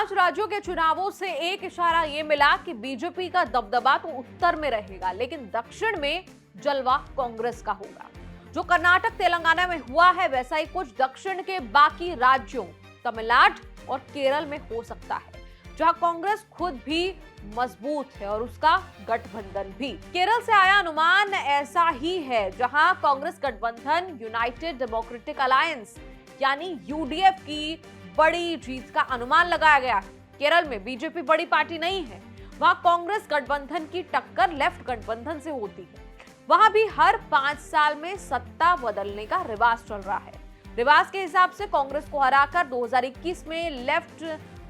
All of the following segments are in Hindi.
5 राज्यों के चुनावों से एक इशारा ये मिला कि बीजेपी का दबदबा तो उत्तर में रहेगा, लेकिन दक्षिण में जलवा कांग्रेस का होगा। जो कर्नाटक तेलंगाना में हुआ है, वैसा ही कुछ दक्षिण के बाकी राज्यों तमिलनाडु और केरल में हो सकता है, जहां कांग्रेस खुद भी मजबूत है और उसका गठबंधन भी। केरल से आया अनुमान ऐसा ही है, जहां कांग्रेस गठबंधन यूनाइटेड डेमोक्रेटिक अलायंस यानी यूडीएफ की बड़ी जीत का अनुमान लगाया गया है। केरल में बीजेपी बड़ी पार्टी नहीं है, वहां कांग्रेस गठबंधन की टक्कर लेफ्ट गठबंधन से होती है। वहां भी हर 5 साल में सत्ता बदलने का रिवाज चल रहा है। रिवाज के हिसाब से कांग्रेस को हराकर 2021 में लेफ्ट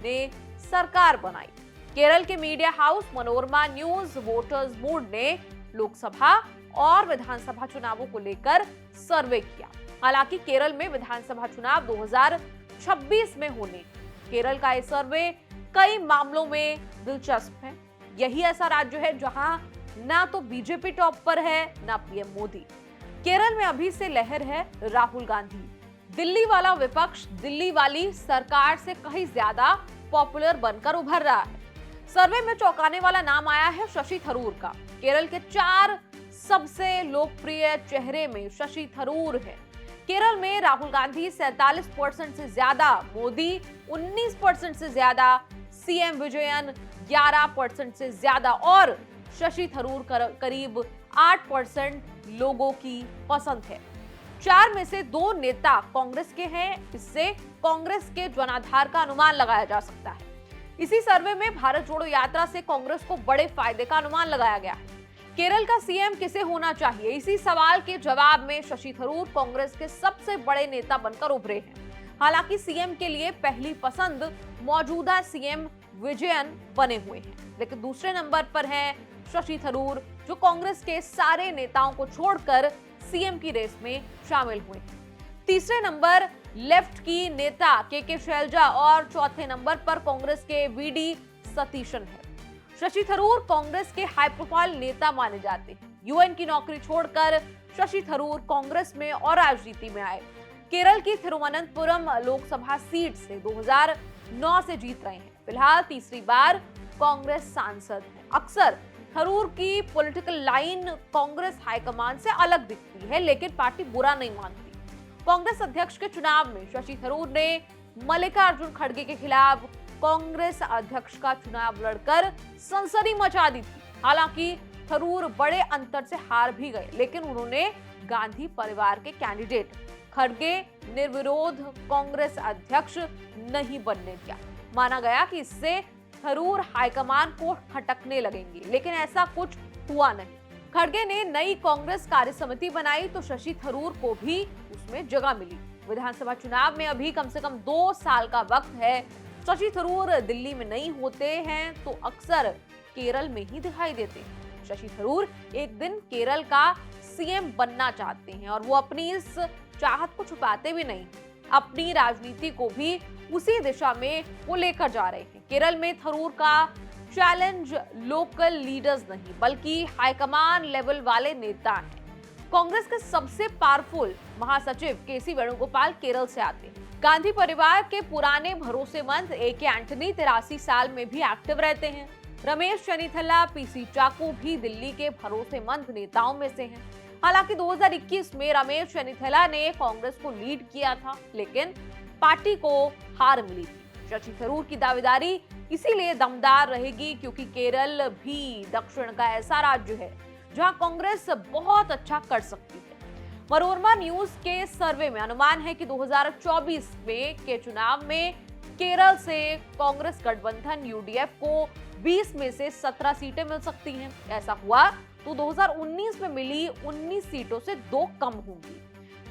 ने सरकार बनाई। केरल के media house Manorama news voters mood ने लोकसभा और विधानसभा चुनावों को लेकर सर्वे किया। हालांकि केरल में विधानसभा चुनाव 2026 में होने। केरल का यह सर्वे कई मामलों में दिलचस्प है। यही ऐसा राज्य है जहां ना तो बीजेपी टॉप पर है, ना पीएम मोदी। केरल में अभी से लहर है राहुल गांधी। दिल्ली वाला विपक्ष दिल्ली वाली सरकार से कहीं ज्यादा पॉपुलर बनकर उभर रहा है। सर्वे में चौंकाने वाला नाम आया है शशि थरूर का। केरल के 4 सबसे लोकप्रिय चेहरे में शशि थरूर है। केरल में राहुल गांधी 47% से ज्यादा, मोदी 19% से ज्यादा, सीएम विजयन 11% से ज्यादा और शशि थरूर करीब 8% लोगों की पसंद है। 4 में से 2 नेता कांग्रेस के हैं। इससे कांग्रेस के जनाधार का अनुमान लगाया जा सकता है। इसी सर्वे में भारत जोड़ो यात्रा से कांग्रेस को बड़े फायदे का अनुमान लगाया गया है। केरल का सीएम किसे होना चाहिए, इसी सवाल के जवाब में शशि थरूर कांग्रेस के सबसे बड़े नेता बनकर उभरे हैं। हालांकि सीएम के लिए पहली पसंद मौजूदा सीएम विजयन बने हुए हैं, लेकिन दूसरे नंबर पर हैं शशि थरूर, जो कांग्रेस के सारे नेताओं को छोड़कर सीएम की रेस में शामिल हुए हैं। तीसरे नंबर लेफ्ट की नेता के शैलजा और चौथे नंबर पर कांग्रेस के वीडी सतीशन है। शशि थरूर कांग्रेस के हाई प्रोफाइल नेता माने जाते हैं। यूएन की नौकरी छोड़कर शशि थरूर कांग्रेस में और राजनीति में आए। केरल की थिरुवनंतपुरम लोकसभा सीट से 2009 से जीत रहे हैं। फिलहाल तीसरी बार कांग्रेस सांसद हैं। अक्सर थरूर की पॉलिटिकल लाइन कांग्रेस हाईकमान से अलग दिखती है, लेकिन पार्टी बुरा नहीं मानती। कांग्रेस अध्यक्ष के चुनाव में शशि थरूर ने मल्लिकार्जुन खड़गे के खिलाफ कांग्रेस अध्यक्ष का चुनाव लड़कर सनसनी मचा दी थी। हालांकि थरूर बड़े अंतर से हार भी गए, लेकिन उन्होंने गांधी परिवार के कैंडिडेट खड़गे निर्विरोध कांग्रेस अध्यक्ष नहीं बनने दिया। माना गया कि इससे थरूर हाईकमान को खटकने लगेंगे, लेकिन ऐसा कुछ हुआ नहीं। खड़गे ने नई कांग्रेस कार्य समिति बनाई तो शशि थरूर को भी उसमें जगह मिली। विधानसभा चुनाव में अभी कम से कम 2 साल का वक्त है। शशि थरूर दिल्ली में नहीं होते हैं तो अक्सर केरल में ही दिखाई देते हैं। शशि थरूर एक दिन केरल का सीएम बनना चाहते हैं और वो अपनी इस चाहत को छुपाते भी नहीं। अपनी राजनीति को भी उसी दिशा में वो लेकर जा रहे हैं। केरल में थरूर का चैलेंज लोकल लीडर्स नहीं, बल्कि हाईकमान लेवल वाले नेता हैं। कांग्रेस के सबसे पावरफुल महासचिव केसी वेणुगोपाल केरल से आते हैं। गांधी परिवार के पुराने भरोसेमंद एके एंटनी 83 साल में भी एक्टिव रहते हैं। रमेश चन्नीथला, पीसी चाकू भी दिल्ली के भरोसेमंद नेताओं में से हैं। हालांकि 2021 में रमेश चन्नीथला ने कांग्रेस को लीड किया था, लेकिन पार्टी को हार मिली थी। शशि थरूर की दावेदारी इसीलिए दमदार रहेगी क्योंकि केरल भी दक्षिण का ऐसा राज्य है जहां कांग्रेस बहुत अच्छा कर सकती है। मनोरमा न्यूज के सर्वे में अनुमान है कि 2024 के चुनाव में केरल से कांग्रेस गठबंधन यूडीएफ को 20 में से 17 सीटें मिल सकती हैं। ऐसा हुआ तो 2019 में मिली 19 सीटों से 2 कम होंगी।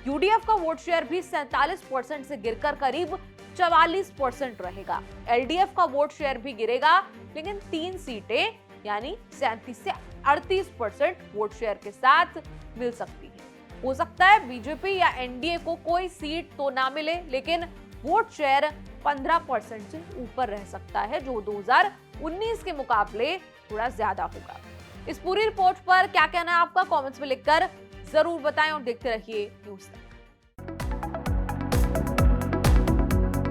यूडीएफ का वोट शेयर भी 47% से गिरकर करीब 44% रहेगा। एलडीएफ का वोट शेयर भी गिरेगा, लेकिन 3 सीटें यानी 37 से 38% वोट शेयर के साथ मिल सकती है। हो सकता है बीजेपी या एनडीए को कोई सीट तो ना मिले, लेकिन वोट शेयर 15% से ऊपर रह सकता है, जो 2019 के मुकाबले थोड़ा ज्यादा होगा। इस पूरी रिपोर्ट पर क्या कहना है आपका, कमेंट्स में लिखकर जरूर बताएं और देखते रहिए न्यूज़ तक।